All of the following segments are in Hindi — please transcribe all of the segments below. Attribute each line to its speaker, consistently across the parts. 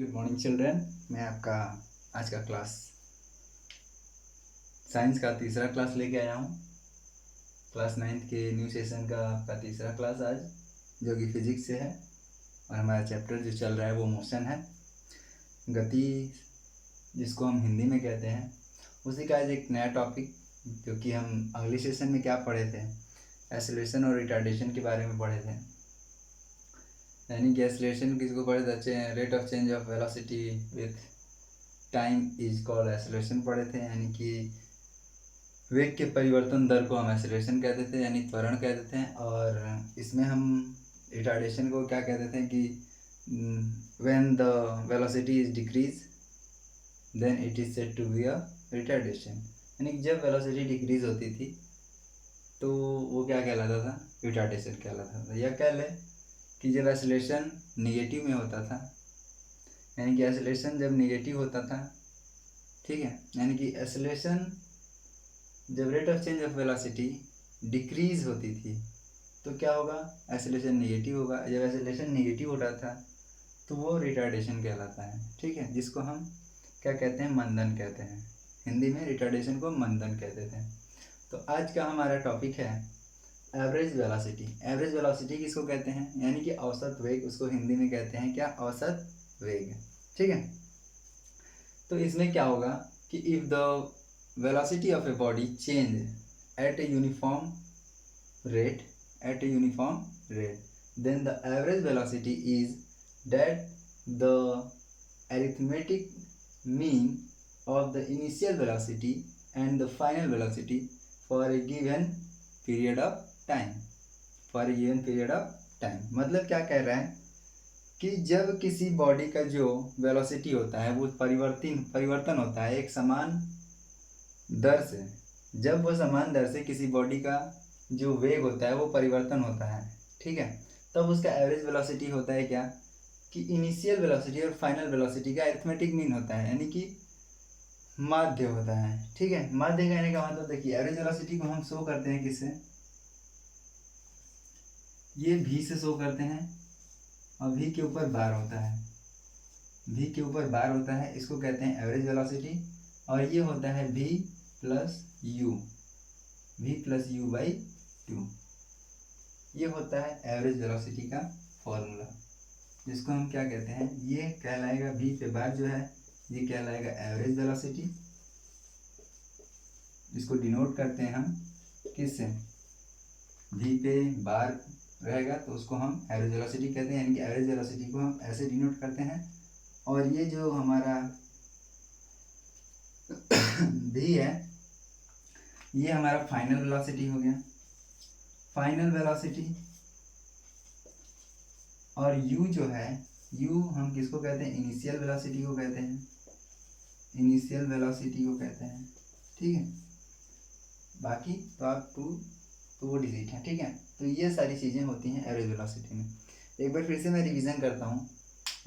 Speaker 1: Good morning children. मैं आपका आज का क्लास साइंस का तीसरा क्लास लेके आया हूँ। क्लास 9th के न्यू सेशन का आपका तीसरा क्लास आज, जो कि फिजिक्स से है। और हमारा चैप्टर जो चल रहा है वो मोशन है, गति, जिसको हम हिंदी में कहते हैं। उसी का आज एक नया टॉपिक, जो कि हम अगले सेशन में क्या पढ़े थे, एक्सेलरेशन और रिटार्डेशन के बारे में पढ़े थे। यानी कि एक्सेलरेशन किसको पढ़े थे, rate of change of velocity with time is called acceleration पढ़े थे। यानी कि वेग के परिवर्तन दर को हम एक्सेलरेशन कहते थे, यानी त्वरण कहते थे। और इसमें हम रिटार्डेशन को क्या कहते थे कि when the velocity is decrease then it is said to be a retardation. यानी कि जब वेलोसिटी डिक्रीज होती थी तो वो क्या कहलाता था, रिटार्डेशन कहलाता था। या कह लें कि जब एक्सेलरेशन निगेटिव में होता था, यानी कि एक्सेलरेशन जब निगेटिव होता था, ठीक है, यानी कि एक्सेलरेशन जब rate of change of velocity decrease होती थी तो क्या होगा, एक्सेलरेशन निगेटिव होगा। जब एक्सेलरेशन निगेटिव हो रहा था तो वो रिटार्डेशन कहलाता है, ठीक है, जिसको हम क्या कहते हैं, मंदन कहते हैं। हिंदी में रिटार्डेशन को मंदन कहते थे। तो आज का हमारा टॉपिक है एवरेज वेलोसिटी। एवरेज वेलोसिटी किसको कहते हैं, यानी कि औसत वेग, उसको हिंदी में कहते हैं क्या, औसत वेग, ठीक है। तो इसमें क्या होगा कि if the velocity of a body change at a uniform rate then the average velocity is that the arithmetic mean of the initial velocity and the final velocity for a given period of time मतलब क्या कह रहा है कि जब किसी बॉडी का जो वेलोसिटी होता है वो परिवर्तन होता है एक समान दर से, जब वो समान दर से किसी बॉडी का जो वेग होता है वो परिवर्तन होता है, ठीक है, तब उसका एवरेज वेलोसिटी होता है क्या, कि इनिशियल वेलोसिटी और फाइनल वेलोसिटी का अरिथमेटिक मीन होता है, यानी कि माध्य होता है, ठीक है। माध्य कहने का मतलब देखिए, एवरेज वेलोसिटी को हम शो करते हैं किससे, ये v से शो करते हैं, और v के ऊपर बार होता है, इसको कहते हैं एवरेज वेलोसिटी। और ये होता है v प्लस यू बाई 2, ये होता है एवरेज वेलोसिटी का फॉर्मूला, जिसको हम क्या कहते हैं, ये कहलाएगा v पे बार जो है ये कहलाएगा एवरेज वेलोसिटी, जिसको डिनोट करते हैं हम किससे, v पे बार रहेगा तो उसको हम एवरेज वेलोसिटी कहते हैं। यानी कि एवरेज वेलोसिटी को हम ऐसे डिनोट करते हैं। और ये जो हमारा v है ये हमारा फाइनल वेलोसिटी हो गया, फाइनल वेलोसिटी। और u जो है, u हम किसको कहते हैं, इनिशियल वेलोसिटी को कहते हैं, ठीक है। बाकी तो आप तो वो डिजिट है, ठीक है। तो ये सारी चीज़ें होती हैं एवरेज वेलोसिटी में। एक बार फिर से मैं रिवीजन करता हूँ,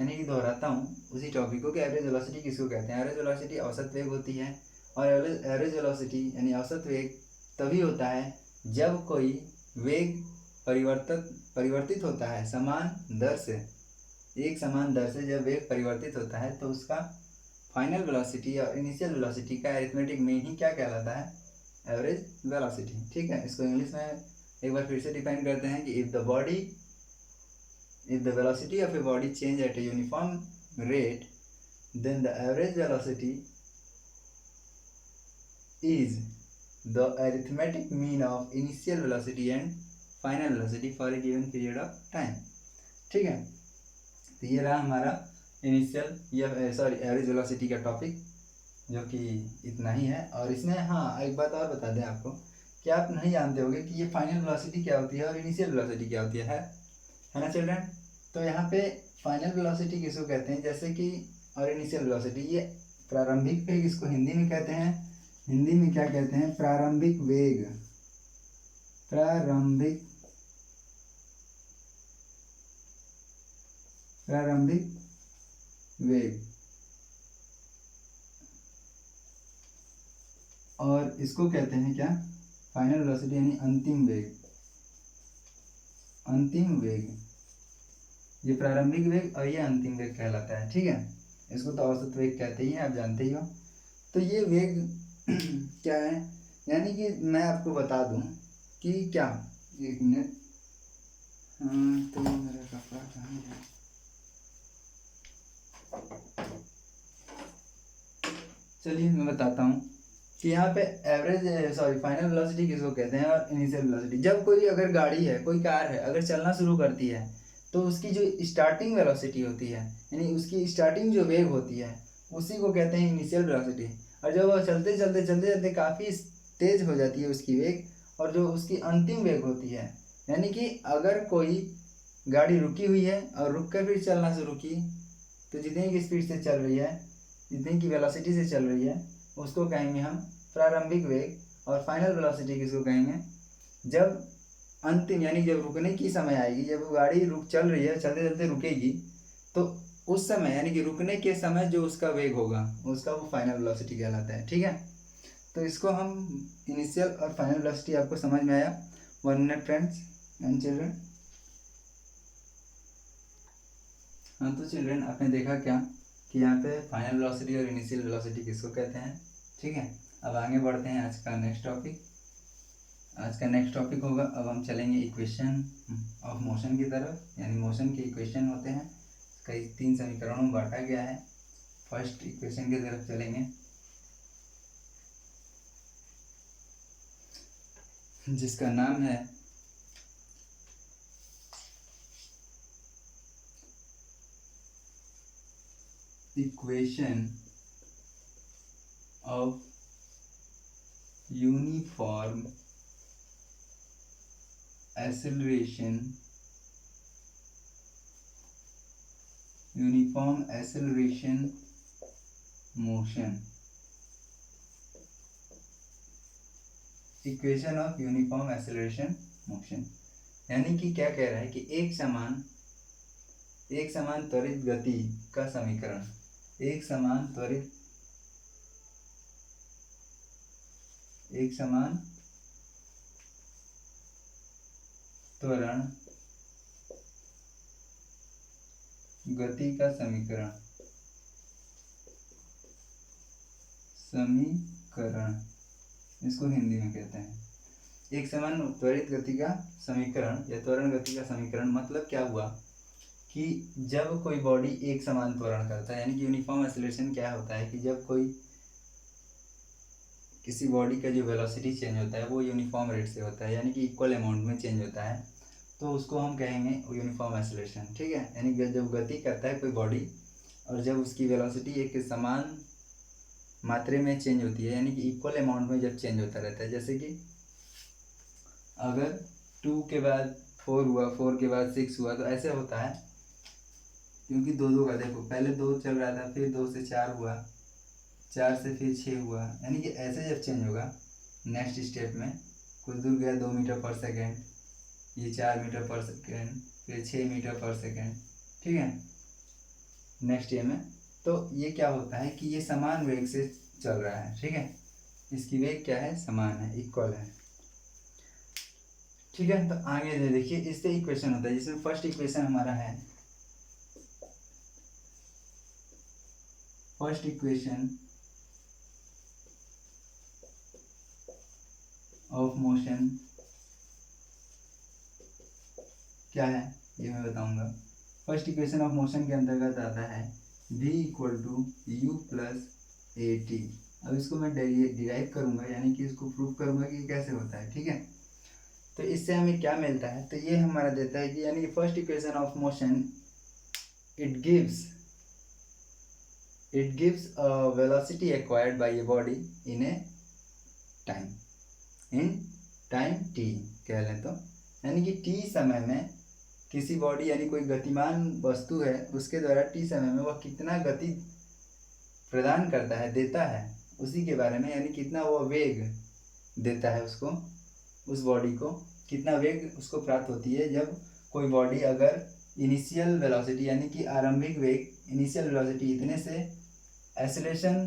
Speaker 1: यानी कि दोहराता हूँ उसी टॉपिक को कि एवरेज वेलोसिटी किसको कहते हैं। एवरेज वेलोसिटी औसत वेग होती है, और एवरेज वेलोसिटी यानी औसत वेग तभी होता है जब कोई वेग परिवर्तित होता है समान दर से, एक समान दर से जब वेग परिवर्तित होता है तो उसका फाइनल वेलोसिटी और इनिशियल वेलोसिटी का अरिथमेटिक मीन ही क्या कहलाता है, एवरेज वेलोसिटी, ठीक है। इसको इंग्लिश में एक बार फिर से डिफाइन करते हैं कि if the velocity of a body change at a uniform rate then the average velocity is the arithmetic mean of initial velocity and final velocity for a given period of time, ठीक है। तो ये रहा हमारा एवरेज वेलोसिटी का टॉपिक, जो कि इतना ही है। और इसमें हाँ एक बात और बता दें आपको कि आप नहीं जानते होंगे कि ये फाइनल वेलोसिटी क्या होती है और इनिशियल वेलोसिटी क्या होती है ना चिल्ड्रन। तो यहाँ पे फाइनल वेलोसिटी किसको कहते हैं, जैसे कि, और इनिशियल वेलोसिटी, ये प्रारंभिक वेग, इसको हिंदी में कहते हैं, हिंदी में क्या कहते हैं, प्रारंभिक वेग, और इसको कहते हैं क्या, फाइनल वेलोसिटी, यानी अंतिम वेग। ये प्रारंभिक वेग और ये अंतिम वेग कहलाता है, ठीक है। इसको तो औसत वेग कहते ही हैं, आप जानते ही हो। तो ये वेग क्या है, यानी कि मैं आपको बता दूं कि क्या, एक मिनट, तो मेरा कपड़ा कहाँ है, चलिए मैं बताता हूँ कि यहाँ पे फाइनल वेलोसिटी किसको कहते हैं और इनिशियल वेलोसिटी। जब कोई अगर गाड़ी है, कोई कार है, अगर चलना शुरू करती है तो उसकी जो स्टार्टिंग वेलोसिटी होती है, यानी उसकी स्टार्टिंग जो वेग होती है, उसी को कहते हैं इनिशियल वेलोसिटी। और जब वह चलते चलते चलते चलते काफ़ी तेज हो जाती है उसकी वेग, और जो उसकी अंतिम वेग होती है, यानी कि अगर कोई गाड़ी रुकी हुई है और रुक कर फिर चलना शुरू की, तो जितनी की स्पीड से चल रही है, जितनी की वेलोसिटी से चल रही है, उसको कहेंगे हम प्रारंभिक वेग। और फाइनल वेलोसिटी किसको कहेंगे, जब अंतिम, यानी जब रुकने की समय आएगी, जब गाड़ी रुक चल रही है, चलते चलते रुकेगी, तो उस समय यानी कि रुकने के समय जो उसका वेग होगा, उसका वो फाइनल वेलोसिटी कहलाता है। ठीक है, तो इसको हम इनिशियल और फाइनल वेलोसिटी, आपको समझ में आया। 1 मिनट फ्रेंड्स एंड चिल्ड्रन। हाँ तो चिल्ड्रन, आपने देखा क्या कि यहाँ पे फाइनल वेलोसिटी और इनिशियल वेलोसिटी किसको कहते हैं। ठीक है, अब आगे बढ़ते हैं आज का नेक्स्ट टॉपिक। आज का नेक्स्ट टॉपिक होगा, अब हम चलेंगे इक्वेशन ऑफ मोशन की तरफ, यानी मोशन के इक्वेशन होते हैं, कई 3 समीकरणों में बांटा गया है। फर्स्ट इक्वेशन की तरफ चलेंगे, जिसका नाम है equation of uniform acceleration motion. Equation of uniform acceleration motion, यानी कि क्या कह रहा है कि एक समान त्वरित गति का समीकरण, एक समान त्वरण गति का समीकरण इसको हिंदी में कहते हैं एक समान त्वरित गति का समीकरण या त्वरण गति का समीकरण। मतलब क्या हुआ कि जब कोई बॉडी एक समान त्वरण करता है, यानी कि यूनिफॉर्म एक्सेलरेशन क्या होता है कि जब किसी बॉडी का जो वेलोसिटी चेंज होता है वो यूनिफॉर्म रेट से होता है, यानी कि इक्वल अमाउंट में चेंज होता है, तो उसको हम कहेंगे यूनिफॉर्म एक्सेलरेशन। ठीक है, यानी जब गति करता है कोई बॉडी और जब उसकी वेलोसिटी एक समान मात्रा में चेंज होती है, यानी कि इक्वल अमाउंट में जब चेंज होता रहता है, जैसे कि अगर 2 के बाद 4 हुआ, 4 के बाद 6 हुआ, तो ऐसे होता है क्योंकि दो का देखो, पहले 2 चल रहा था, फिर 2 से 4 हुआ, 4 से फिर 6 हुआ, यानी कि ऐसे जब चेंज होगा नेक्स्ट स्टेप में, कुछ दूर गया 2 मीटर पर सेकेंड, ये 4 मीटर पर सेकेंड, फिर 6 मीटर पर सेकेंड। ठीक है, नेक्स्ट ये में, तो ये क्या होता है कि ये समान वेग से चल रहा है। ठीक है, इसकी वेग क्या है, समान है, इक्वल है। ठीक है, तो आगे देखिए, इससे इक्वेशन होता है, जिसमें फर्स्ट इक्वेशन हमारा है, फर्स्ट इक्वेशन ऑफ मोशन क्या है ये मैं बताऊंगा। फर्स्ट इक्वेशन ऑफ मोशन के अंतर्गत आता है v = u + at। अब इसको मैं डिराइव करूंगा, यानी कि इसको प्रूव करूंगा कि कैसे होता है। ठीक है, तो इससे हमें क्या मिलता है, तो ये हमारा देता है कि यानी कि first equation of motion it gives a velocity acquired by a body in time t कह लें तो, यानी कि t समय में किसी बॉडी यानी कोई गतिमान वस्तु है, उसके द्वारा t समय में वह कितना गति प्रदान करता है, देता है, उसी के बारे में, यानी कितना वो वेग देता है उसको, उस बॉडी को कितना वेग उसको प्राप्त होती है जब कोई बॉडी अगर इनिशियल वेलोसिटी यानी कि आरंभिक वेग, इनिशियल वेलोसिटी इतने से एक्सेलरेशन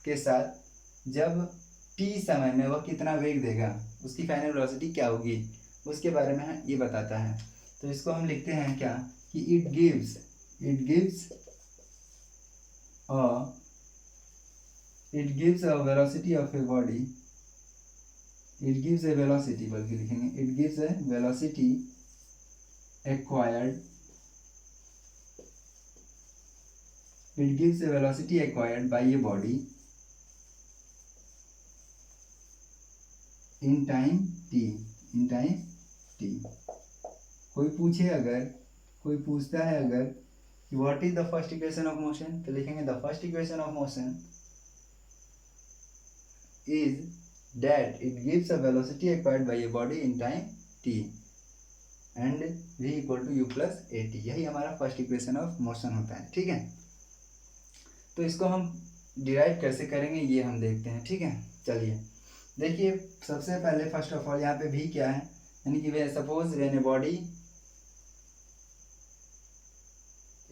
Speaker 1: के साथ जब t समय में वह कितना वेग देगा, उसकी फाइनल वेलोसिटी क्या होगी, उसके बारे में ये बताता है। तो इसको हम लिखते हैं क्या कि it gives it gives a velocity of a body, it gives A velocity बल्कि लिखेंगे, it gives A velocity acquired, it gives a velocity acquired by a body in time t, in time t। कोई पूछे अगर, कोई पूछता है अगर कि what is the first equation of motion, तो लिखेंगे the first equation of motion is that it gives a velocity acquired by a body in time t and v equal to u plus a t. यही हमारा फर्स्ट इक्वेशन ऑफ मोशन होता है। ठीक है, तो इसको हम डिराइव कैसे करेंगे ये हम देखते हैं। ठीक है, चलिए देखिए, सबसे पहले फर्स्ट ऑफ ऑल यहाँ पे भी क्या है, यानी कि we suppose when a body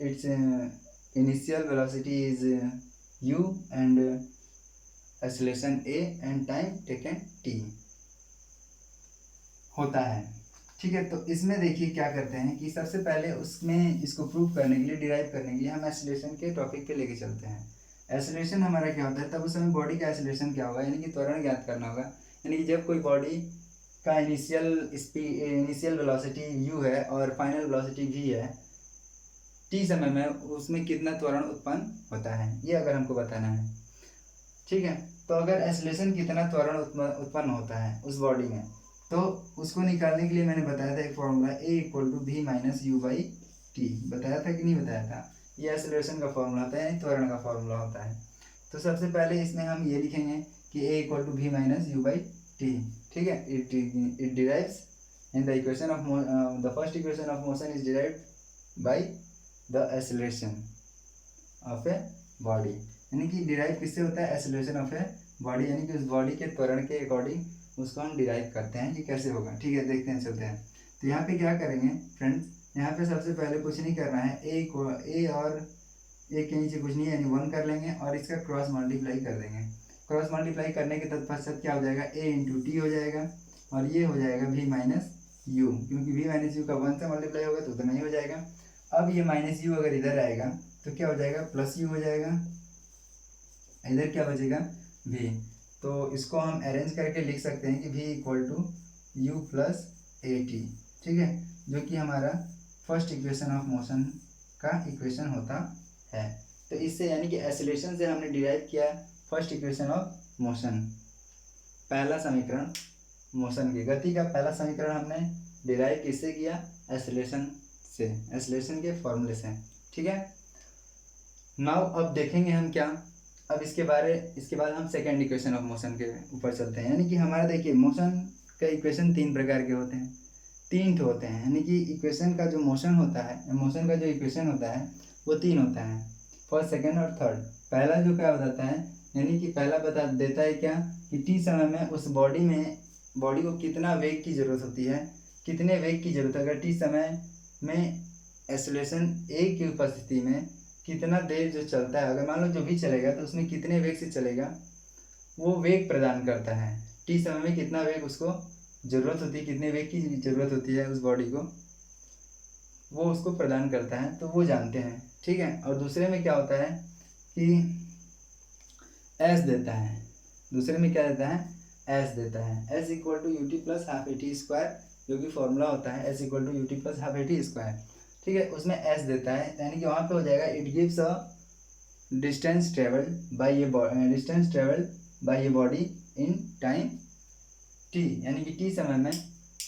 Speaker 1: its initial velocity is u and acceleration a and time taken t होता है। ठीक है, तो इसमें देखिए क्या करते हैं कि सबसे पहले उसमें इसको प्रूव करने के लिए, डिराइव करने के लिए हम एक्सेलरेशन के टॉपिक पे लेके चलते हैं। एक्सेलरेशन हमारा क्या होता है, तब उस समय बॉडी का एक्सेलरेशन क्या होगा, यानी कि त्वरण ज्ञात करना होगा। यानी कि जब कोई बॉडी का इनिशियल वेलोसिटी u है और फाइनल वेलोसिटी v है, t समय में उसमें कितना त्वरण उत्पन्न होता है, ये अगर हमको बताना है। ठीक है, तो अगर एक्सेलरेशन कितना त्वरण उत्पन्न होता है उस बॉडी में, तो उसको निकालने के लिए मैंने बताया था एक formula a equal to v minus u by t, बताया था कि नहीं बताया था। ये एक्सेलरेशन का फॉर्मूला होता है, यानी त्वरण का फॉर्मूला होता है। तो सबसे पहले इसमें हम ये लिखेंगे कि a equal to v minus u by t. ठीक है, it derives in the equation of the first equation of motion is derived by the acceleration of a body, यानी कि डिराइव किससे होता है, एक्सेलरेशन ऑफ ए बॉडी, यानी कि उस बॉडी के त्वरण के अकॉर्डिंग उसको हम डिराइव करते हैं कि कैसे होगा। ठीक है, देखते हैं, चलते हैं। तो यहाँ पे क्या करेंगे फ्रेंड्स, यहाँ पे सबसे पहले कुछ नहीं करना है, ए और ए के नीचे कुछ नहीं है, यानी 1 कर लेंगे और इसका क्रॉस मल्टीप्लाई कर देंगे। क्रॉस मल्टीप्लाई करने के तत्पश्चात क्या हो जाएगा, a इंटू टी हो जाएगा और ये हो जाएगा v माइनस यू, क्योंकि v माइनस यू का 1 से मल्टीप्लाई होगा तो उतना ही हो जाएगा। अब ये माइनस यू अगर इधर आएगा तो क्या हो जाएगा, प्लस यू हो जाएगा, इधर क्या बचेगा v। तो इसको हम अरेंज करके लिख सकते हैं कि v equal to u plus a t. ठीक है, जो कि हमारा फर्स्ट इक्वेशन ऑफ मोशन का इक्वेशन होता है। तो इससे यानी कि एक्सेलरेशन से हमने डिराइव किया फर्स्ट इक्वेशन ऑफ मोशन, पहला समीकरण मोशन की, गति का पहला समीकरण हमने डिराइव किससे किया, एक्सेलरेशन से, एक्सेलरेशन के फॉर्मूले से। ठीक है, नाउ अब देखेंगे हम क्या, अब इसके बाद हम सेकेंड इक्वेशन ऑफ मोशन के ऊपर चलते हैं। यानी कि हमारा देखिए मोशन का इक्वेशन 3 प्रकार के होते हैं, 3 होते हैं, यानी कि इक्वेशन का जो मोशन होता है, मोशन का जो इक्वेशन होता है वो 3 होता है, फर्स्ट सेकेंड और थर्ड। पहला जो क्या बताता है, यानी कि पहला बता देता है क्या कि टी समय में उस बॉडी को कितना वेग की जरूरत होती है, कितने वेग की जरूरत है। अगर टी समय में एक्सेलरेशन ए की उपस्थिति में कितना देर जो चलता है, अगर मान लो जो भी चलेगा तो उसमें कितने वेग से चलेगा, वो वेग प्रदान करता है। टी समय में कितना वेग उसको ज़रूरत होती है, कितने वेग की ज़रूरत होती है उस बॉडी को, वो उसको प्रदान करता है, तो वो जानते हैं। ठीक है, और दूसरे में क्या होता है कि एस देता है, दूसरे में क्या देता है, एस देता है, s equal to u t plus half a t square, जो कि फॉर्मूला होता है s equal to u t plus half a t square. ठीक है, उसमें एस देता है, यानी कि वहाँ पे हो जाएगा it gives a distance travelled by a body in time T, यानी कि टी समय में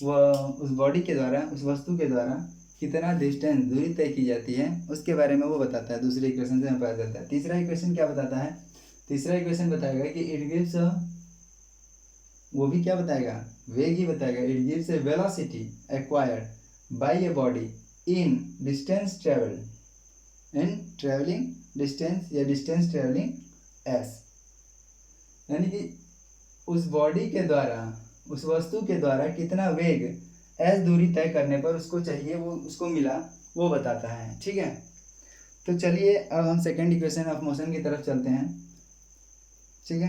Speaker 1: वह उस बॉडी के द्वारा, उस वस्तु के द्वारा कितना डिस्टेंस, दूरी तय की जाती है, उसके बारे में वो बताता है। दूसरे इक्वेशन से हमें पता चलता है। तीसरा इक्वेशन क्या बताता है, तीसरा इक्वेशन बताएगा कि इट गिव्स अ, वो भी क्या बताएगा, वेग ही बताएगा। It gives A velocity acquired by a body in distance travelled, in travelling distance या डिस्टेंस ट्रेवलिंग एस, यानी कि उस बॉडी के द्वारा, उस वस्तु के द्वारा कितना वेग एस दूरी तय करने पर उसको चाहिए, वो उसको मिला, वो बताता है। ठीक है, तो चलिए अब हम सेकेंड इक्वेशन ऑफ मोशन की तरफ चलते हैं। ठीक है,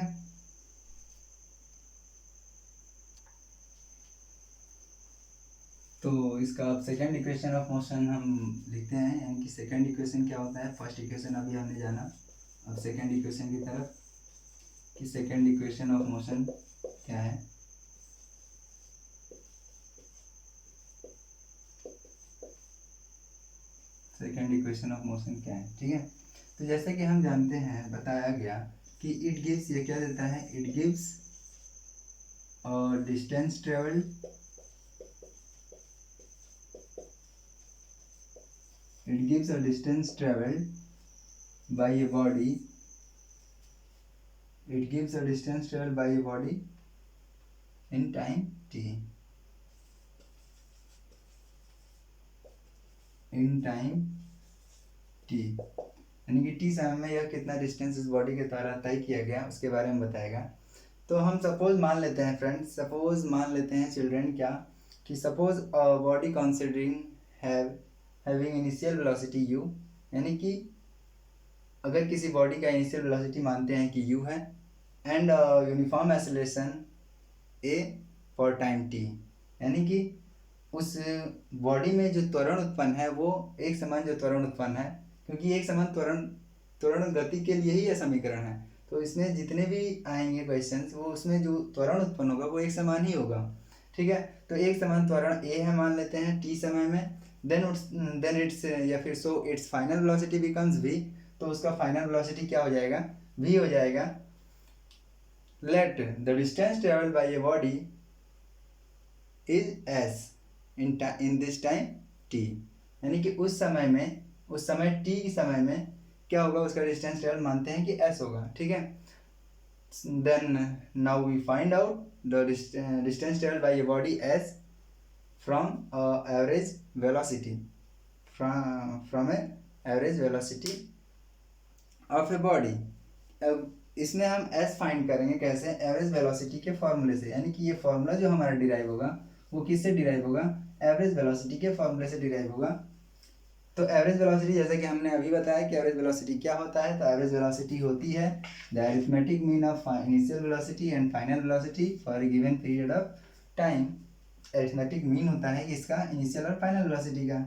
Speaker 1: तो इसका अब सेकेंड इक्वेशन ऑफ मोशन हम लिखते हैं, यानी कि सेकेंड इक्वेशन क्या होता है, फर्स्ट इक्वेशन अभी हमने जाना, अब सेकेंड इक्वेशन की तरफ, कि सेकेंड इक्वेशन ऑफ मोशन क्या है। सेकेंड इक्वेशन ऑफ मोशन क्या है, ठीक है। तो जैसे कि हम जानते हैं, बताया गया कि इट गिव्स, ये क्या देता है, it gives distance travel, it gives a distance traveled by a body, it gives a distance traveled by a body in time t, in time t, यानी कि टी समय में यह कितना डिस्टेंस इस बॉडी के द्वारा तय किया गया उसके बारे में बताएगा। तो हम सपोज मान लेते हैं फ्रेंड्स, सपोज मान लेते हैं चिल्ड्रन, क्या कि suppose body considering having initial velocity u, यानी कि अगर किसी बॉडी का इनिशियल वेलोसिटी मानते हैं कि u है, and uniform acceleration a for time t, यानी कि उस बॉडी में जो त्वरण उत्पन्न है वो एक समान जो त्वरण उत्पन्न है, क्योंकि एक समान त्वरण गति के लिए ही यह समीकरण है, तो इसमें जितने भी आएंगे क्वेश्चंस वो उसमें जो त्वरण उत्पन्न होगा वो एक समान ही होगा, ठीक है। तो एक समान त्वरण a है मान लेते हैं t समय में, देन इट्स या फिर so it's final velocity becomes v, तो उसका फाइनल वेलोसिटी क्या हो जाएगा, v हो जाएगा। Let the distance travelled by a body is s in this time t, यानी कि उस समय t के समय में क्या होगा, उसका डिस्टेंस ट्रेवल मानते हैं कि s होगा, ठीक है। Then now we find out the distance travelled by a body s from average velocity, from a average velocity of a body. अब इसमें हम s फाइंड करेंगे कैसे, एवरेज वेलोसिटी के फॉर्मूले से, यानी कि ये फॉर्मूला जो हमारा डिराइव होगा वो किससे डिराइव होगा, एवरेज वेलोसिटी के फॉर्मूले से डिराइव होगा। तो एवरेज वेलोसिटी जैसे कि हमने अभी बताया कि एवरेज वेलोसिटी क्या होता है, तो एवरेज वेलोसिटी होती है the arithmetic mean of initial velocity and final velocity for a given period of time. Arithmetic mean होता है इसका इनिशियल और फाइनल वेलोसिटी का।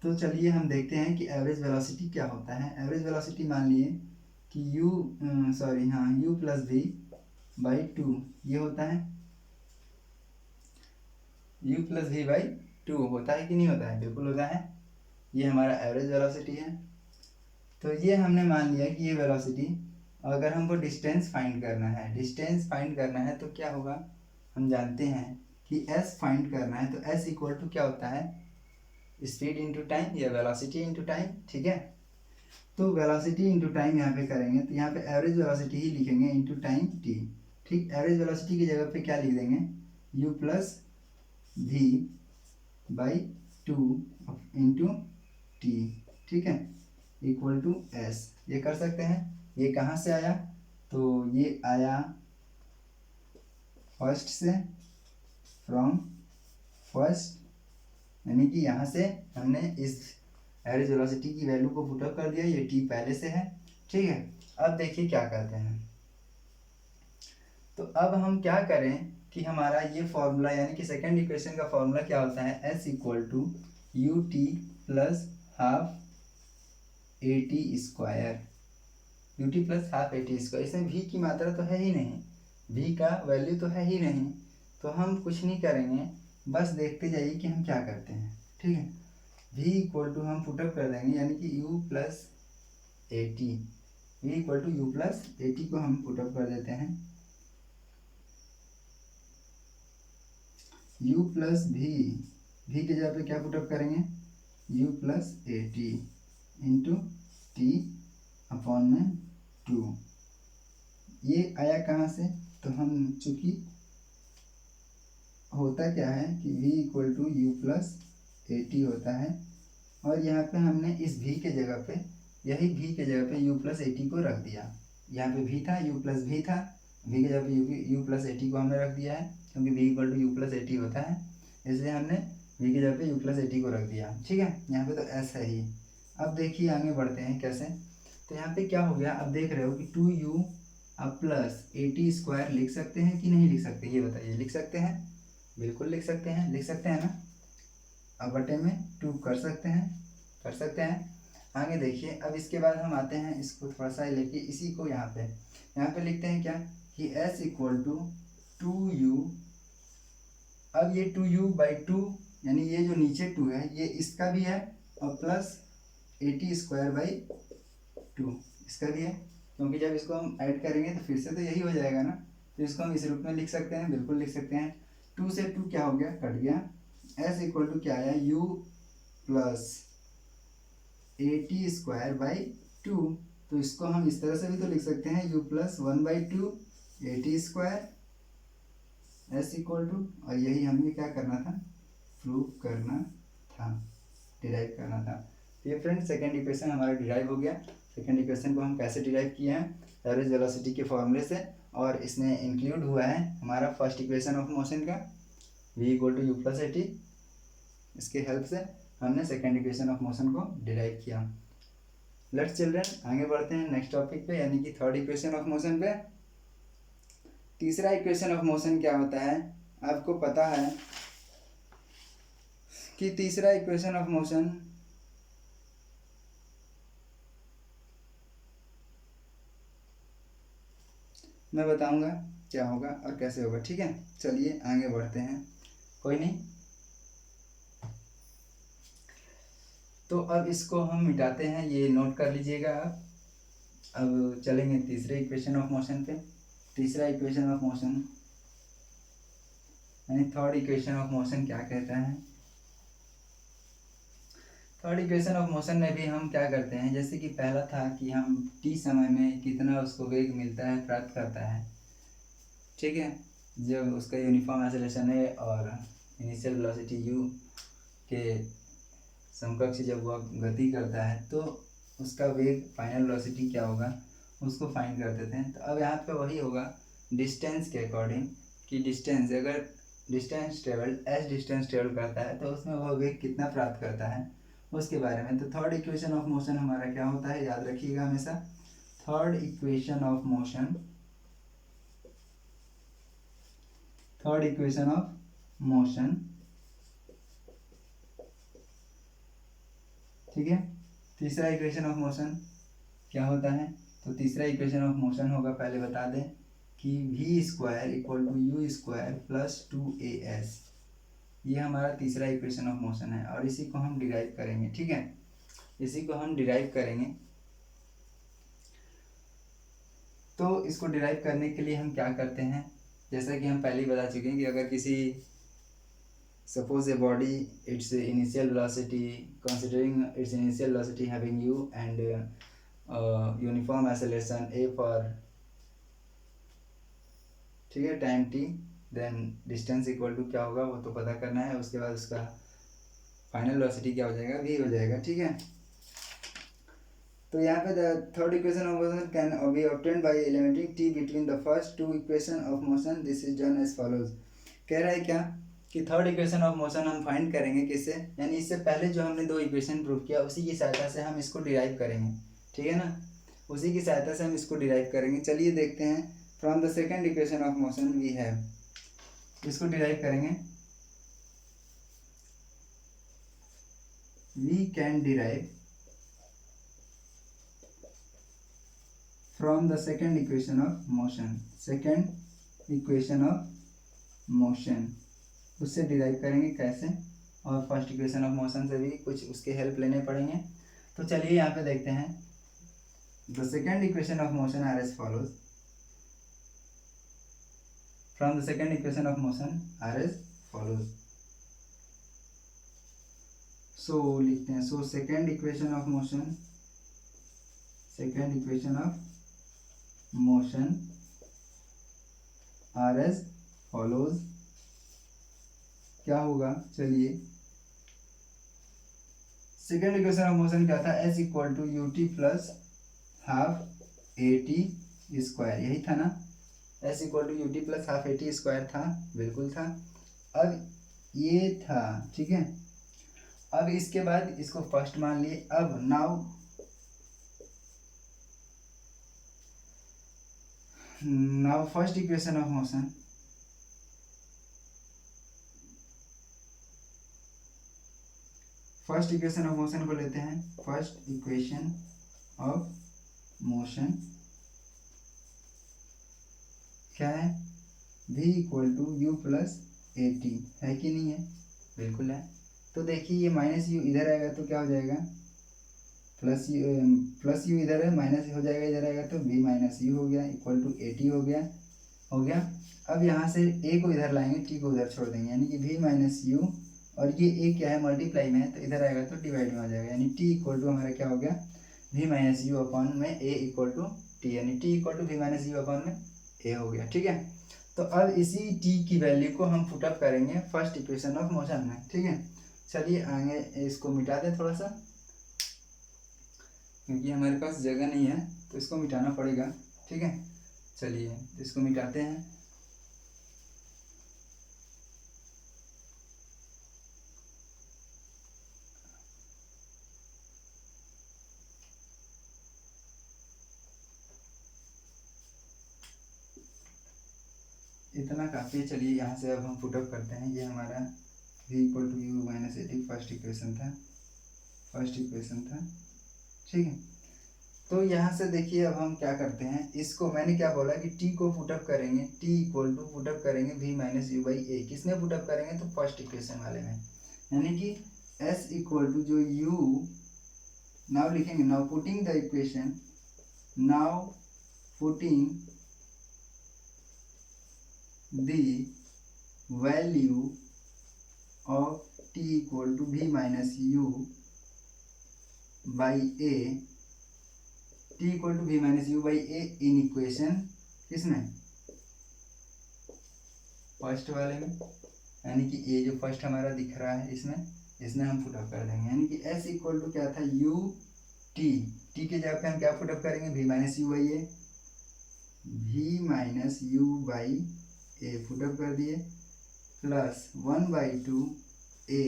Speaker 1: तो चलिए हम देखते हैं कि एवरेज वेलोसिटी क्या होता है। एवरेज वेलोसिटी मान लिए कि u प्लस v बाई 2 ये होता है, u प्लस v बाई 2 होता है कि नहीं होता है, बिल्कुल होता है। ये हमारा एवरेज वेलोसिटी है। तो ये हमने मान लिया कि ये वेलोसिटी, अगर हमको डिस्टेंस फाइंड करना है तो क्या होगा, हम जानते हैं कि s फाइंड करना है, तो s इक्वल टू क्या होता है, स्पीड इंटू टाइम या वेलोसिटी इंटू टाइम, ठीक है। तो वेलोसिटी इंटू टाइम यहाँ पे करेंगे, तो यहाँ पे एवरेज वेलोसिटी ही लिखेंगे इंटू टाइम t, ठीक। एवरेज वेलोसिटी की जगह पे क्या लिख देंगे, u plus v by 2 into t, ठीक है, इक्वल टू s। ये कर सकते हैं। ये कहाँ से आया, तो ये आया फर्स्ट से, फ्रॉम फर्स्ट, यानी कि यहाँ से हमने इस एवरेज वेलोसिटी की वैल्यू को पुट अप कर दिया, ये t पहले से है, ठीक है। अब देखिए क्या करते हैं, तो अब हम क्या करें कि हमारा ये फॉर्मूला, यानी कि सेकेंड इक्वेशन का फॉर्मूला क्या होता है, s equal to u t plus half a t square, u t plus half a t square. इसमें v की मात्रा तो है ही नहीं, v का वैल्यू तो है ही नहीं, तो हम कुछ नहीं करेंगे, बस देखते जाइए कि हम क्या करते हैं, ठीक है। v इक्वल टू हम पुटअप कर देंगे, यानी कि u plus a t, v equal to u plus a t को हम पुटअप कर देते हैं, u प्लस v के जगह पे क्या पुटअप करेंगे, u plus a T into T upon में 2। ये आया कहाँ से, तो हम चूँकि होता क्या है कि v equal to u plus a t होता है, और यहाँ पे हमने इस v के जगह पे, यही v के जगह पे u प्लस ए टी को रख दिया। यहाँ पे v था, u प्लस v था, v के जगह पे u प्लस ए टी को हमने रख दिया है, क्योंकि v equal to u plus a t होता है, इसलिए हमने v के जगह पे u प्लस ए टी को रख दिया, ठीक है। यहाँ पे तो s है ही। अब देखिए आगे बढ़ते हैं कैसे, तो यहाँ पे क्या हो गया, अब देख रहे हो कि 2u अब प्लस ए टी स्क्वायर लिख सकते हैं कि नहीं लिख सकते, ये बताइए। लिख सकते हैं, बिल्कुल लिख सकते हैं, लिख सकते हैं ना। अब बटे में 2 कर सकते हैं, कर सकते हैं। आगे देखिए, अब इसके बाद हम आते हैं, इसको थोड़ा सा लेके इसी को यहाँ पे लिखते हैं क्या कि s इक्वल टू 2u। अब ये 2u/2 यानी ये जो नीचे 2 है ये इसका भी है और प्लस 80^2 इसका भी है, क्योंकि जब इसको हम ऐड करेंगे तो फिर से तो यही हो जाएगा ना, तो इसको हम इस रूप में लिख सकते हैं, बिल्कुल लिख सकते हैं। 2 से 2 क्या हो गया, कट गया। s इक्वल टू क्या आया, u प्लस 80^2। तो इसको हम इस तरह से भी तो लिख सकते हैं, u plus 1/2 80^2 s equal to, और यही हमें क्या करना था, प्रूव करना था, डिराइव करना था। तो ये फ्रेंड सेकेंड इक्वेशन हमारा डिराइव हो गया। सेकेंड इक्वेशन को हम कैसे डिराइव किए हैं, एवरेज वेलोसिटी के फॉर्मूले से, और इसमें इंक्लूड हुआ है हमारा फर्स्ट इक्वेशन ऑफ मोशन का v equal to u plus 80। इसके हेल्प से हमने सेकेंड इक्वेशन ऑफ मोशन को डिराइव किया। लेट्स चिल्ड्रन आगे बढ़ते हैं नेक्स्ट टॉपिक पे, यानी कि थर्ड इक्वेशन ऑफ मोशन पे। तीसरा इक्वेशन ऑफ मोशन क्या होता है, आपको पता है कि तीसरा इक्वेशन ऑफ मोशन मैं बताऊंगा क्या होगा और कैसे होगा, ठीक है। चलिए आगे बढ़ते हैं, कोई नहीं। तो अब इसको हम मिटाते हैं, ये नोट कर लीजिएगा आप। अब चलेंगे तीसरे इक्वेशन ऑफ मोशन पे। तीसरा इक्वेशन ऑफ मोशन यानी थर्ड इक्वेशन ऑफ मोशन क्या कहता है, थर्ड इक्वेशन ऑफ मोशन में भी हम क्या करते हैं, जैसे कि पहला था कि हम t समय में कितना उसको वेग मिलता है, प्राप्त करता है, ठीक है। जब उसका यूनिफॉर्म एक्सेलरेशन है और इनिशियल वेलोसिटी u के समकक्ष जब वह गति करता है तो उसका वेग फाइनल वेलोसिटी क्या होगा, उसको फाइंड करते थे। तो अब यहाँ पे वही होगा डिस्टेंस के अकॉर्डिंग, कि डिस्टेंस अगर डिस्टेंस ट्रेवल करता है तो उसमें वह वेग कितना प्राप्त करता है उसके बारे में। तो थर्ड इक्वेशन ऑफ मोशन हमारा क्या होता है, याद रखिएगा हमेशा, थर्ड इक्वेशन ऑफ मोशन ठीक है। तीसरा इक्वेशन ऑफ मोशन क्या होता है, तो तीसरा इक्वेशन ऑफ मोशन होगा, पहले बता दें कि v² equal to u² plus 2as, ये हमारा तीसरा इक्वेशन ऑफ मोशन है, और इसी को हम डिराइव करेंगे, ठीक है। इसी को हम डिराइव करेंगे। तो इसको डिराइव करने के लिए हम क्या करते हैं, जैसा कि हम पहले ही बता चुके हैं कि अगर किसी suppose a body its initial velocity considering its initial velocity having u and uniform acceleration a for, ठीक है, time t, then distance equal to क्या होगा वो तो पता करना है, उसके बाद उसका फाइनल वेलोसिटी क्या हो जाएगा, v हो जाएगा, ठीक है। तो यहाँ पे the third equation of motion can be obtained by eliminating t between the first two equation of motion, this is done as follows. कह रहा है क्या कि थर्ड इक्वेशन ऑफ मोशन हम फाइंड करेंगे किससे, यानी इससे पहले जो हमने दो इक्वेशन प्रूव किया उसी की सहायता से हम इसको डिराइव करेंगे, ठीक है ना, उसी की सहायता से हम इसको डिराइव करेंगे। चलिए देखते हैं, from the second equation of motion we have, इसको डिराइव करेंगे, we can derive from the second equation of motion, second equation of motion, उससे डिराइव करेंगे कैसे, और फर्स्ट इक्वेशन ऑफ मोशन से भी कुछ उसके हेल्प लेने पड़ेंगे। तो चलिए यहाँ पे देखते हैं, the second equation of motion are as follows, from the second equation of motion are as follows. So लिखते हैं, so second equation of motion, second equation of motion are as follows, क्या होगा, चलिए सेकेंड इक्वेशन ऑफ मोशन क्या था, s equal to u t plus half a t square, यही था ना, s equal to u t plus half a t square था, बिल्कुल था। अब ये था, ठीक है। अब इसके बाद इसको फर्स्ट मान लिए, अब now first equation of motion, first equation of motion को लेते हैं। फर्स्ट इक्वेशन ऑफ मोशन क्या है? v equal to u plus a t, है कि नहीं है? बिल्कुल है। तो देखिए ये माइनस यू इधर आएगा तो क्या हो जाएगा? प्लस यू इधर है, माइनस हो जाएगा इधर आएगा तो v माइनस यू हो गया इक्वल टू ए टी हो गया। अब यहाँ से a को इधर लाएंगे, t को उधर छोड़ देंगे, यानी कि v माइनस यू, और ये a क्या है? मल्टीप्लाई में है तो इधर आएगा तो डिवाइड में हो जाएगा, यानी t इक्वल टू हमारा क्या हो गया? v माइनस यू अपॉन में a इक्वल टू टी, यानी t equal to v minus u upon में a हो गया। ठीक है, तो अब इसी t की वैल्यू को हम पुटअप करेंगे फर्स्ट इक्वेशन ऑफ मोशन में। ठीक है, चलिए आगे इसको मिटा दें थोड़ा सा, क्योंकि हमारे पास जगह नहीं है तो इसको मिटाना पड़ेगा। ठीक है, चलिए इसको मिटाते हैं। इतना काफ़ी है। चलिए यहाँ से अब हम पुटअप करते हैं। ये हमारा v equal to u minus a t first equation था। ठीक है, तो यहाँ से देखिए अब हम क्या करते हैं, इसको मैंने क्या बोला कि t को पुटअप करेंगे, t इक्वल टू पुटअप करेंगे v माइनस यू बाई ए। किसमें पुटअप करेंगे? तो फर्स्ट इक्वेशन वाले में, यानी कि s इक्वल टू जो u, नाउ लिखेंगे, now putting the equation, now putting the value of t equal to v minus u by a, t equal to v minus u by a in equation किसमें? फर्स्ट वाले में, यानी कि ए जो फर्स्ट हमारा दिख रहा है इसमें हम पुटअप कर देंगे, यानी कि s इक्वल टू क्या था? u t, t के जगह पे हम क्या पुटअप करेंगे? v minus u by A, v minus u by A put up कर दिए, प्लस 1/2 a,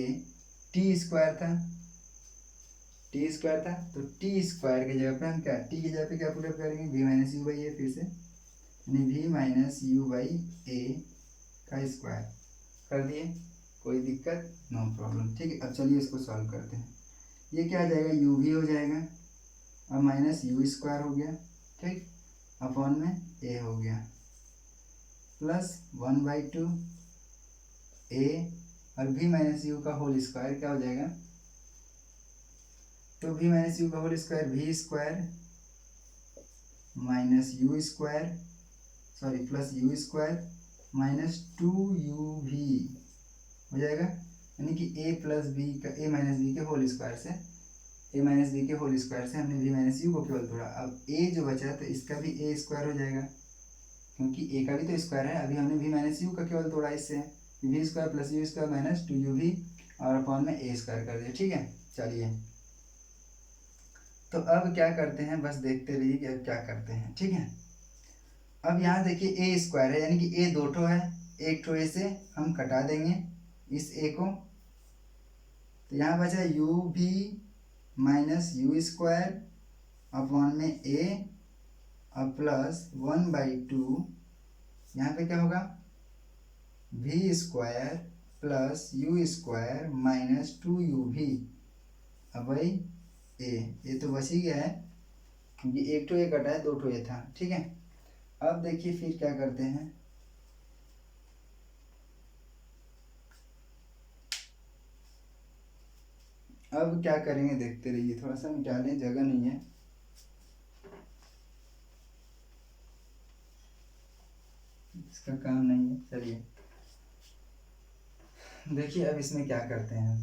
Speaker 1: t स्क्वायर था, तो टी स्क्वायर के जगह पे हम क्या, टी के जगह पे क्या पुटअप करेंगे? V minus u by a, फिर से यानी v minus u by a का स्क्वायर कर दिए। कोई दिक्कत? No problem. ठीक है, अब चलिए इसको सॉल्व करते हैं। ये क्या आ जाएगा? यू भी हो जाएगा, अब माइनस यू स्क्वायर हो गया, ठीक, अपॉन में ए हो गया, प्लस 1/2 ए, और वी माइनस यू का होल स्क्वायर क्या हो जाएगा? तो v माइनस यू का whole square v square minus u square, sorry plus u square minus 2uv हो जाएगा, यानी कि a प्लस बी का a माइनस बी के होल स्क्वायर से, हमने v माइनस यू को केवल तोड़ा। अब a जो बचा तो इसका भी a स्क्वायर हो जाएगा, क्योंकि a का भी तो स्क्वायर है। अभी हमने v माइनस यू का केवल तोड़ा, इससे v square plus u square minus 2uv और अपॉन में a स्क्वायर कर दिया। ठीक है, चलिए तो अब क्या करते हैं, बस देखते रहिए कि अब क्या करते हैं। ठीक है, अब यहाँ देखिए ए स्क्वायर है, यानी कि ए दो ठो है, एक ठो ए से हम कटा देंगे इस ए को, तो यहाँ बचा यू भी माइनस यू स्क्वायर अपॉन में ए और प्लस 1/2, यहाँ पे क्या होगा? V square plus u square minus 2uv, अब भाई ये तो बच ही गया है, क्योंकि एक ठो ए कटा है, दो ठो ए था। ठीक है, अब देखिए फिर क्या करते हैं, अब क्या करेंगे देखते रहिए, थोड़ा सा मिटा लें, जगह नहीं है। इसका काम नहीं है। चलिए देखिए अब इसमें क्या करते हैं।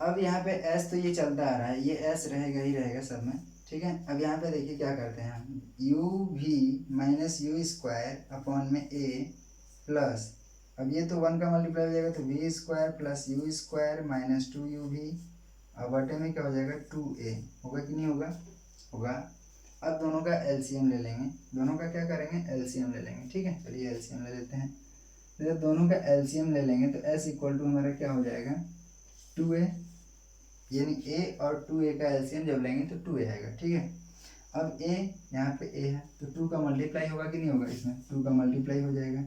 Speaker 1: अब यहाँ पे s तो ये चलता आ रहा है, ये s रहेगा ही रहेगा सब में। ठीक है, अब यहाँ पे देखिए क्या करते हैं हम, यू भी माइनस यू स्क्वायर अपॉन में ए प्लस, अब ये तो 1 का मल्टीप्लाई हो जाएगा तो v square plus u square minus 2uv, अब बटे में क्या हो जाएगा? 2a होगा कि नहीं होगा? होगा। अब दोनों का एलसीएम ले लेंगे, दोनों का क्या करेंगे? एलसीएम ले लेंगे। ठीक है, चलिए एलसीएम ले लेते हैं। तो जब दोनों का एलसीएम ले लेंगे तो s इक्वल टू हमारा क्या हो जाएगा? 2a, यानी a और 2a का एलसीएम जब लेंगे तो 2a आएगा। ठीक है, अब a यहाँ पे a है तो 2 का मल्टीप्लाई होगा कि नहीं होगा? इसमें 2 का मल्टीप्लाई हो जाएगा,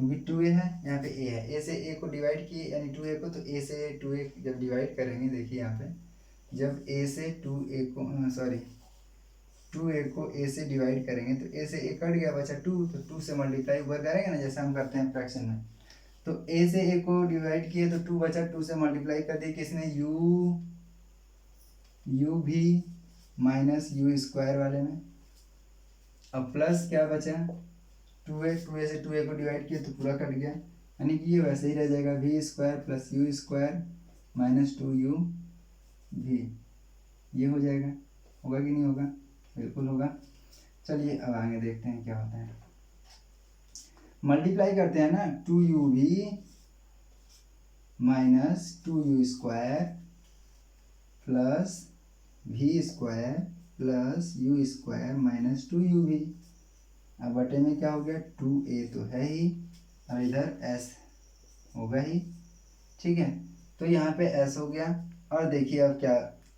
Speaker 1: क्योंकि 2a है, यहाँ पे a है, a से a को डिवाइड किए यानी 2a को, तो a से 2a जब डिवाइड करेंगे, देखिए यहाँ पे जब a से 2a को सॉरी 2a को a से डिवाइड करेंगे तो a से a कट गया, बचा 2, तो 2 से मल्टीप्लाई ऊपर करेंगे ना, जैसे हम करते हैं फ्रैक्शन में। तो a से a को डिवाइड किए तो 2 बचा, 2 से मल्टीप्लाई कर दिए किसने, u भी माइनस यू स्क्वायर वाले में। अब प्लस क्या बचा, 2a से 2a को डिवाइड किया तो पूरा कट गया, यानी कि ये वैसे ही रह जाएगा v square plus u square minus 2u भी, ये हो जाएगा। होगा कि नहीं होगा, बिल्कुल होगा। चलिए अब आगे देखते हैं क्या होता है। मल्टीप्लाई करते हैं ना, 2u भी minus 2u square plus v square plus u square minus 2u भी। अब बटे में क्या हो गया, 2a तो है ही और इधर s होगा ही, ठीक है। तो यहाँ पे s हो गया, और देखिए अब क्या,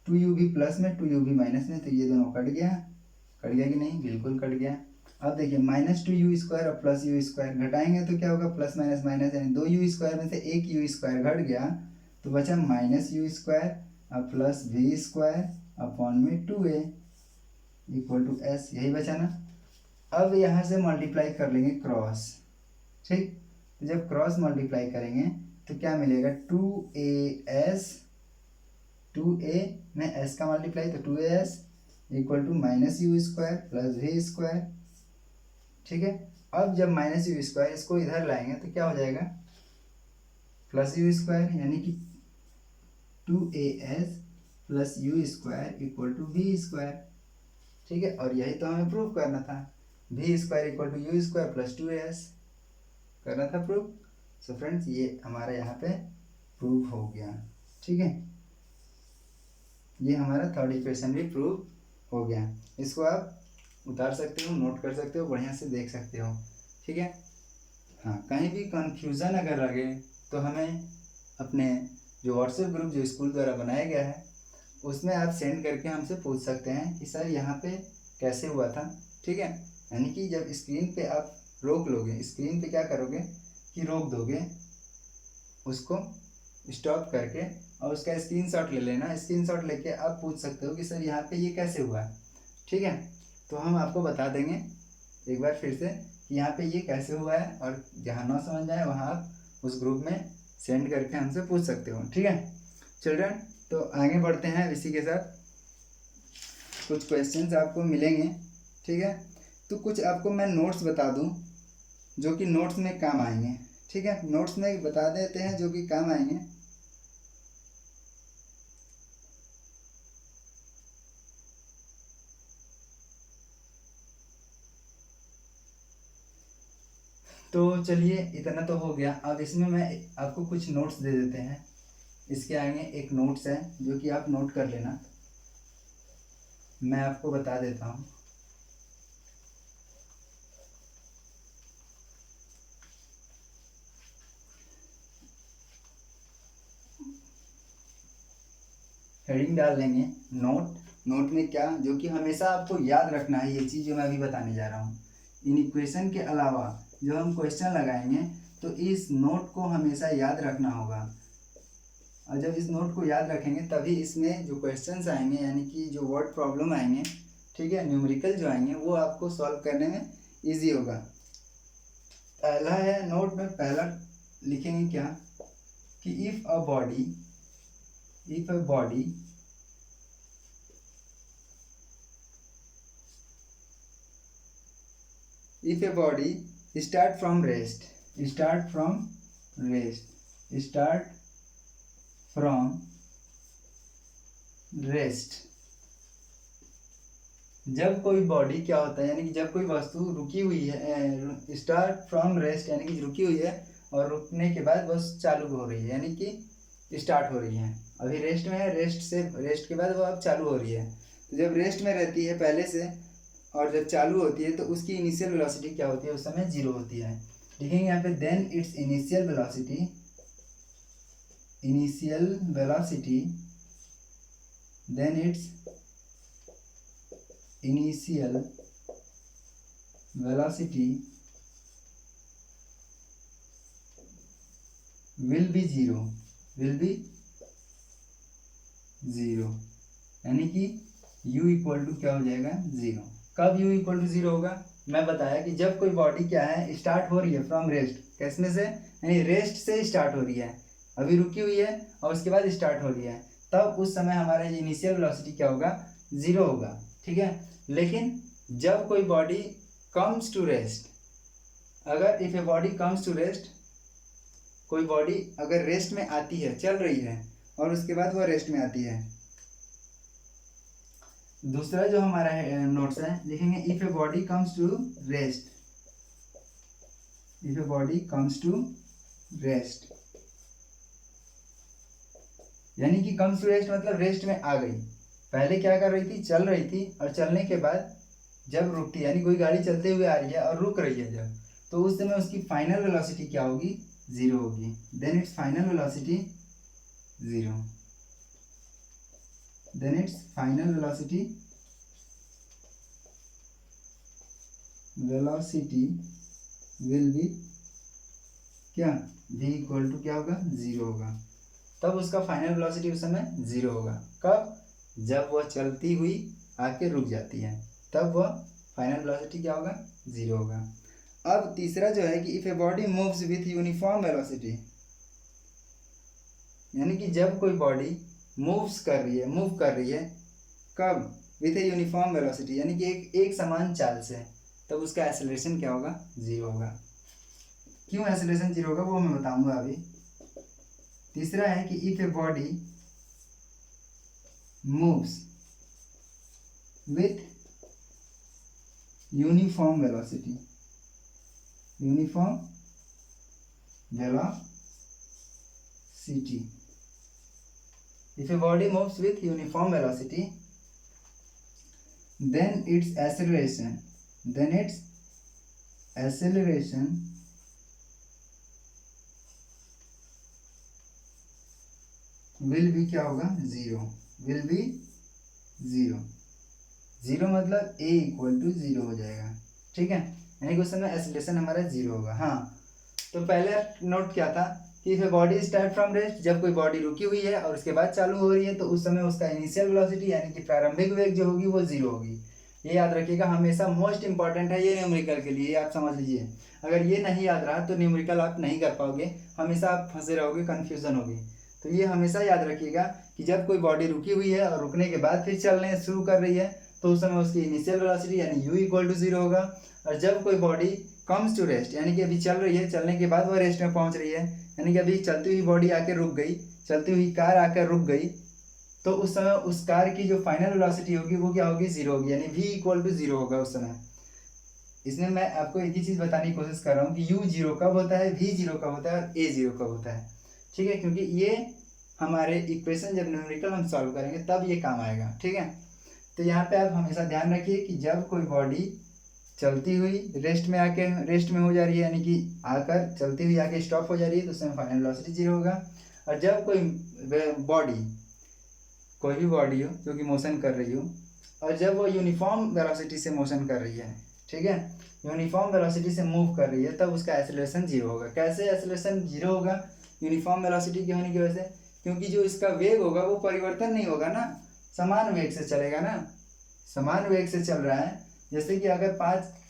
Speaker 1: 2u भी प्लस में 2u भी माइनस में, तो ये दोनों कट गया कि नहीं, बिल्कुल कट गया। अब देखिए माइनस 2u स्क्वायर और प्लस यू स्क्वायर घटाएंगे तो क्या होगा, प्लस माइनस माइनस, यानी 2u स्क्वायर में से एक यू स्क्वायर घट गया तो बचा माइनस यू स्क्वायर और प्लस v स्क्वायर अपॉन में 2a इक्वल टू s, यही बचा ना। अब यहाँ से मल्टीप्लाई कर लेंगे क्रॉस, ठीक। तो जब क्रॉस मल्टीप्लाई करेंगे तो क्या मिलेगा, 2a में s का मल्टीप्लाई तो 2as equal to minus u square plus v square, ठीक है। अब जब माइनस यू स्क्वायर इसको इधर लाएंगे तो क्या हो जाएगा, प्लस यू स्क्वायर, यानी कि 2as plus u square equal to v square, ठीक है। और यही तो हमें प्रूव करना था, v square equal to u square plus 2as करना था प्रूव। सो फ्रेंड्स ये हमारा यहाँ पे प्रूव हो गया, ठीक है। ये हमारा थर्ड इक्वेशन भी प्रूव हो गया। इसको आप उतार सकते हो, नोट कर सकते हो, बढ़िया से देख सकते हो, ठीक है। हाँ, कहीं भी कंफ्यूजन अगर लगे तो हमें अपने जो व्हाट्सएप ग्रुप जो स्कूल द्वारा बनाया गया है उसमें आप सेंड करके हमसे पूछ सकते हैं कि सर यहाँ पे कैसे हुआ था, ठीक है। यानी कि जब स्क्रीन पे आप रोक लोगे, स्क्रीन पे क्या करोगे कि रोक दोगे, उसको स्टॉप करके और उसका स्क्रीनशॉट ले लेना, स्क्रीनशॉट लेके आप पूछ सकते हो कि सर यहाँ पे ये कैसे हुआ, ठीक है। तो हम आपको बता देंगे एक बार फिर से कि यहाँ पे ये कैसे हुआ है, और जहाँ ना समझ आए वहाँ आप उस ग्रुप में सेंड करके हमसे पूछ सकते हो, ठीक है चिल्ड्रन। तो आगे बढ़ते हैं, इसी के साथ कुछ क्वेश्चंस आपको मिलेंगे, ठीक है। तो कुछ आपको मैं नोट्स बता दूं जो कि नोट्स में काम आएंगे, ठीक है। नोट्स में बता देते हैं जो कि काम आएंगे। तो चलिए इतना तो हो गया। अब इसमें मैं आपको कुछ नोट्स दे देते हैं, इसके आगे एक नोट्स है जो कि आप नोट कर लेना, मैं आपको बता देता हूँ। हेडिंग डाल लेंगे नोट में क्या, जो कि हमेशा आपको याद रखना है, ये चीज़ जो मैं अभी बताने जा रहा हूँ। इन इक्वेशन के अलावा जो हम क्वेश्चन लगाएंगे तो इस नोट को हमेशा याद रखना होगा, और जब इस नोट को याद रखेंगे तभी इसमें जो क्वेश्चंस आएंगे यानी कि जो वर्ड प्रॉब्लम आएंगे, ठीक है, न्यूमेरिकल जो आएंगे वो आपको सॉल्व करने में ईजी होगा। पहला है नोट में, पहला लिखेंगे क्या कि if a body start from rest जब कोई बॉडी क्या होता है, यानी कि जब कोई वस्तु रुकी हुई है, स्टार्ट फ्रॉम रेस्ट यानी कि रुकी हुई है और रुकने के बाद बस चालू हो रही है, यानी कि स्टार्ट हो रही है। अभी रेस्ट में है, रेस्ट के बाद वो अब चालू हो रही है। तो जब रेस्ट में रहती है पहले से और जब चालू होती है तो उसकी इनिशियल वेलोसिटी क्या होती है, उस समय 0 होती है। लिखेंगे यहाँ पे then it's initial velocity will be zero, will be zero, यानी कि u इक्वल टू क्या हो जाएगा, जीरो। कब u इक्वल टू जीरो होगा, मैं बताया कि जब कोई बॉडी क्या है स्टार्ट हो रही है फ्रॉम रेस्ट, कैसमें से, यानी रेस्ट से स्टार्ट हो रही है, अभी रुकी हुई है और उसके बाद स्टार्ट हो रही है, तब उस समय हमारा इनिशियल वेलोसिटी क्या होगा, जीरो होगा, ठीक है। लेकिन जब कोई बॉडी कम्स टू रेस्ट, अगर if a body comes to rest, कोई बॉडी अगर रेस्ट में आती है, चल रही है और उसके बाद वह रेस्ट में आती है, दूसरा जो हमारा नोट्स है लिखेंगे, if a body comes to rest, if a body comes to rest, यानी कि कम्स टू रेस्ट मतलब रेस्ट में आ गई, पहले क्या कर रही थी, चल रही थी, और चलने के बाद जब रुकती, यानी कोई गाड़ी चलते हुए आ रही है और रुक रही है जब, तो उस समय उसकी फाइनल वेलोसिटी क्या होगी, जीरो होगी, then it's final velocity zero, then its final velocity will be क्या, v इक्वल टू क्या होगा, जीरो होगा, तब उसका फाइनल वेलोसिटी उस समय जीरो होगा। कब, जब वह चलती हुई आके रुक जाती है, तब वह फाइनल वेलोसिटी क्या होगा, जीरो होगा। अब तीसरा जो है कि if a body moves with uniform velocity, यानी कि जब कोई बॉडी मूव कर रही है, कब, विथ ए यूनिफॉर्म वेलोसिटी, यानी कि एक समान चाल से, तब उसका एक्सेलरेशन क्या होगा, जीरो होगा। क्यों एक्सेलरेशन जीरो होगा वो मैं बताऊंगा अभी। तीसरा है कि if a body moves with uniform velocity, uniform velocity, if a body moves with uniform velocity, then its acceleration will be क्या होगा, zero, will be zero, zero मतलब a इक्वल टू जीरो हो जाएगा, ठीक है, यानी कि उस समय एक्सेलरेशन हमारा जीरो होगा। हाँ, तो पहले नोट क्या था कि if a body start from rest, जब कोई बॉडी रुकी हुई है और उसके बाद चालू हो रही है, तो उस समय उसका इनिशियल वेलोसिटी यानी कि प्रारंभिक वेग जो होगी वो जीरो होगी। ये याद रखिएगा, हमेशा मोस्ट इंपॉर्टेंट है ये न्यूमेरिकल के लिए, आप समझ लीजिए। अगर ये नहीं याद रहा तो न्यूमेरिकल आप नहीं कर पाओगे, हमेशा आप फंसे रहोगे, कन्फ्यूजन होगी। तो ये हमेशा याद रखिएगा कि जब कोई बॉडी रुकी हुई है और रुकने के बाद फिर चलने शुरू कर रही है, तो उस समय उसकी इनिशियल वेलोसिटी यानी u इक्वल टू जीरो होगा। और जब कोई बॉडी कम्स टू रेस्ट, यानी कि अभी चल रही है, चलने के बाद वो रेस्ट में पहुंच रही है, यानी कि अभी चलती हुई बॉडी आके रुक गई, चलती हुई कार आकर रुक गई, तो उस समय उस कार की जो फाइनल वेलोसिटी होगी वो क्या होगी, जीरो होगी, यानी v इक्वल टू जीरो होगा उस समय। इसमें मैं आपको एक ही चीज़ बताने की कोशिश कर रहा हूँ कि u जीरो कब होता है, v जीरो कब होता है और a जीरो कब होता है, ठीक है, क्योंकि ये हमारे इक्वेशन जब न्यूमेरिकल हम सॉल्व करेंगे तब ये काम आएगा, ठीक है। तो यहाँ पे आप हमेशा ध्यान रखिए कि जब कोई बॉडी चलती हुई रेस्ट में हो जा रही है, यानी कि आकर चलती हुई आके स्टॉप हो जा रही है, तो उसमें फाइनल वेलोसिटी जीरो होगा। और जब कोई भी बॉडी हो जो कि मोशन कर रही हो, और जब वो यूनिफॉर्म वेलोसिटी से मोशन कर रही है, ठीक है, यूनिफॉर्म वेलोसिटी से मूव कर रही है, तब उसका एक्सेलरेशन जीरो होगा। कैसे एक्सेलरेशन जीरो होगा, यूनिफॉर्म वेलोसिटी के होने की वजह से, क्योंकि जो इसका वेग होगा वो परिवर्तन नहीं होगा ना, समान वेग से चलेगा ना, समान वेग से चल रहा है। जैसे कि अगर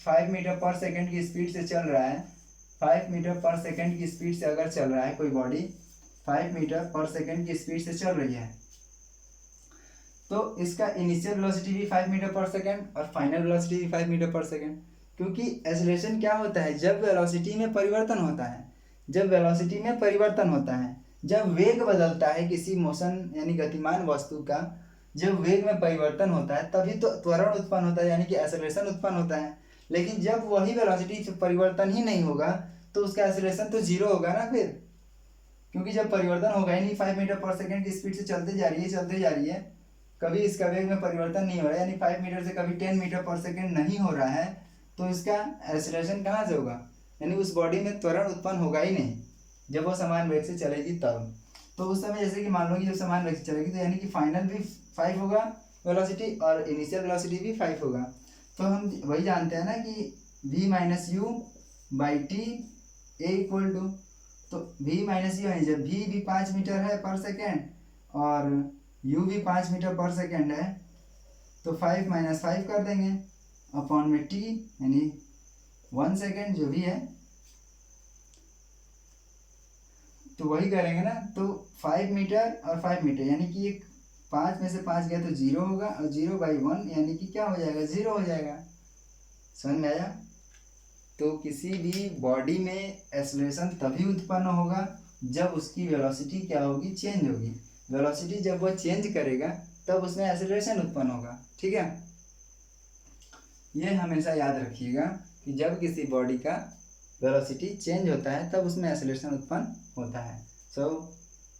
Speaker 1: 5 मीटर पर सेकंड की स्पीड से चल रहा है, 5 मीटर पर सेकंड की स्पीड से अगर चल रहा है कोई बॉडी, 5 मीटर पर सेकंड की स्पीड से चल रही है, तो इसका इनिशियल वेलोसिटी भी 5 मीटर पर सेकंड और फाइनल वेलोसिटी भी 5 मीटर पर सेकंड। क्योंकि एक्सेलरेशन क्या होता है, जब वेलोसिटी में परिवर्तन होता है, जब वेग बदलता है किसी मोशन यानी गतिमान वस्तु का, जब वेग में परिवर्तन होता है तभी तो त्वरण उत्पन्न होता है, यानी कि एक्सेलरेशन उत्पन्न होता है। लेकिन जब वही वेलोसिटी से परिवर्तन ही नहीं होगा तो उसका एक्सेलरेशन तो जीरो होगा ना फिर, क्योंकि जब परिवर्तन होगा ही नहीं, 5 मीटर पर सेकंड की स्पीड से चलते जा रही है, कभी इसका वेग में परिवर्तन नहीं हो रहा है, यानी 5 मीटर से कभी 10 मीटर पर सेकंड नहीं हो रहा है, तो इसका एक्सेलरेशन कहाँ से होगा, यानी उस बॉडी में त्वरण उत्पन्न होगा ही नहीं जब वो समान वेग से चलेगी तब। तो उस समय जैसे कि मान लो कि जब समान वेग से चलेगी तो यानी कि फाइनल भी 5 होगा वेलोसिटी और इनिशियल वेलोसिटी भी 5 होगा। तो हम वही जानते हैं ना कि v - u/t a equal to, तो v माइनस यू है, जब v भी 5 मीटर है पर सेकेंड और u भी 5 मीटर पर सेकेंड है तो 5 माइनस 5 कर देंगे अपॉन में t यानी 1 सेकेंड जो भी है, तो वही करेंगे ना। तो 5 मीटर और 5 मीटर यानी कि एक 5 में से 5 गया तो 0 होगा और 0/1 यानी कि क्या हो जाएगा, 0 हो जाएगा। समझ में आया? तो किसी भी बॉडी में एक्सेलरेशन तभी उत्पन्न होगा जब उसकी वेलोसिटी क्या होगी, चेंज होगी। वेलोसिटी जब वह चेंज करेगा तब उसमें एक्सेलरेशन उत्पन्न होगा। ठीक है, ये हमेशा याद रखिएगा कि जब किसी बॉडी का वेलोसिटी चेंज होता है तब उसमें एक्सेलरेशन उत्पन्न होता है। सो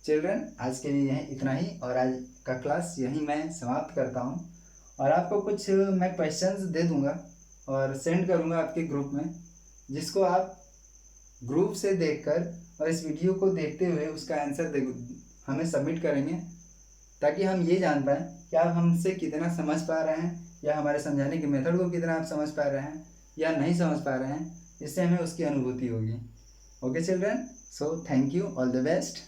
Speaker 1: चिल्ड्रन, आज के लिए यही इतना ही और आज का क्लास यहीं मैं समाप्त करता हूँ। और आपको कुछ मैं क्वेश्चंस दे दूँगा और सेंड करूँगा आपके ग्रुप में, जिसको आप ग्रुप से देखकर और इस वीडियो को देखते हुए उसका आंसर हमें सबमिट करेंगे, ताकि हम ये जान पाएँ कि आप हमसे कितना समझ पा रहे हैं या हमारे समझाने के मेथड को कितना आप समझ पा रहे हैं या नहीं समझ पा रहे हैं। इससे हमें उसकी अनुभूति होगी। Okay children, so thank you, all the best.